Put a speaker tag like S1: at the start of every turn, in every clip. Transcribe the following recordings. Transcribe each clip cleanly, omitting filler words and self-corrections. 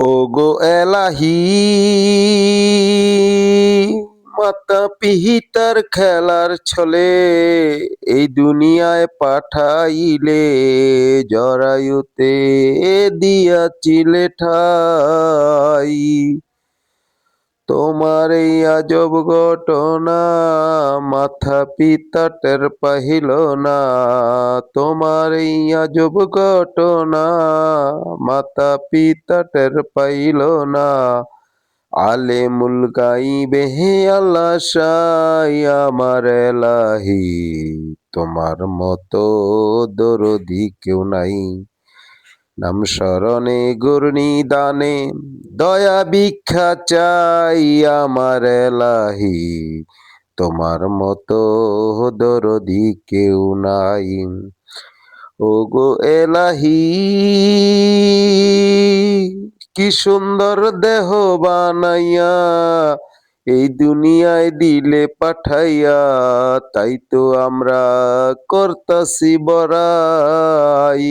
S1: ওগো এলাহি মাতা পিহিতার খেলার ছলে এই দুনিয়ায় পাঠাইলে জরায়ুতে দিয়াছিলে ঠাই। তোমার এই আজব ঘটনা মাথা পিতা টের পাহিল না। তোমার এই আজব ঘটনা মাতা পিতা টের পাইল না। আলেমুল গাইবে হে আল্লাহ সাই আমার এলাহি, তোমার মতো দরদি কেউ নাই। নাম স্মরণে গুরনি দানে দয়া ভিক্ষা চাই আমার এলাহি, তোমার মতো দরদি কেউ নাই। ওগো এলাহি কি সুন্দর দেহ বানাইয়া এই দুনিয়ায় দিলে পাঠাইয়া, তাই তো আমরা করতাছি বড়াই।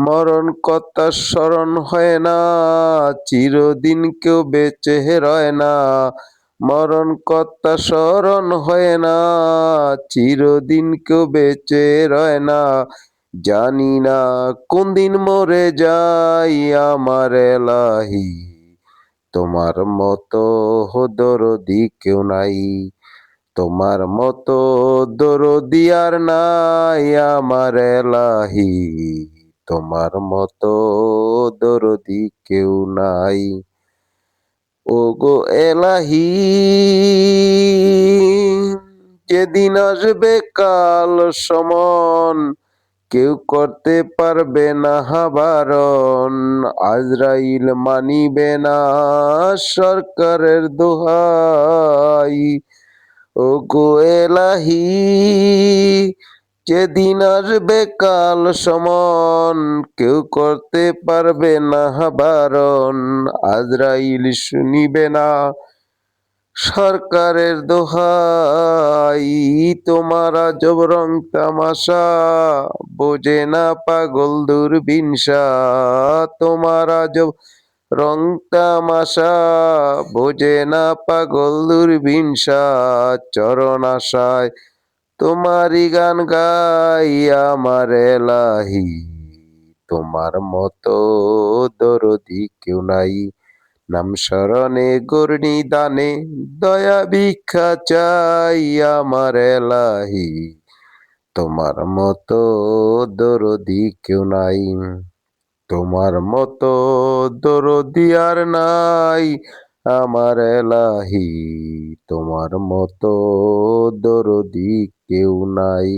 S1: মরণ কথা স্মরণ হয় না, চিরদিন কেউ বেঁচে রয় না। মরণ কথা স্মরণ হয় না, চিরদিন কেউ বেঁচে রয় না। জানি না কোন দিন মরে যাই আমার এলাহি, তোমার মতো দরদি কেউ নাই। তোমার মতো দরদি আর নাই আমার এলাহি, তোমার মতো দরদি কেউ নাই। ওগো এলাহি যেদিন আসবে কাল সমন কেউ করতে পারবে না বারণ। আজরাইল মানিবে না সরকারের দোহাই। ওগো এলাহি যেদিন আসবে কাল সমন কেউ করতে পারবে না বারণ। আজরাইল শুনিবে না সরকারের দোহাই। তোমার আজব রং তামাশা বোঝে না পাগল দূরবীনসা। তোমার আজব রং তামাশা বোঝে না পাগল দূরবীনসা। চরণ আশায় তোমারই গান গাই আমার এলাহি, তোমার মতো দরদি কেউ নাই। নাম স্মরণে গুরনি দানে দয়া ভিক্ষা চাই আমার এলাহি, তোমার মতো দরদি কেউ নাই। তোমার মতো দরদি আর নাই আমার এলাহি, তোমার মতো দরদি কেউ নাই।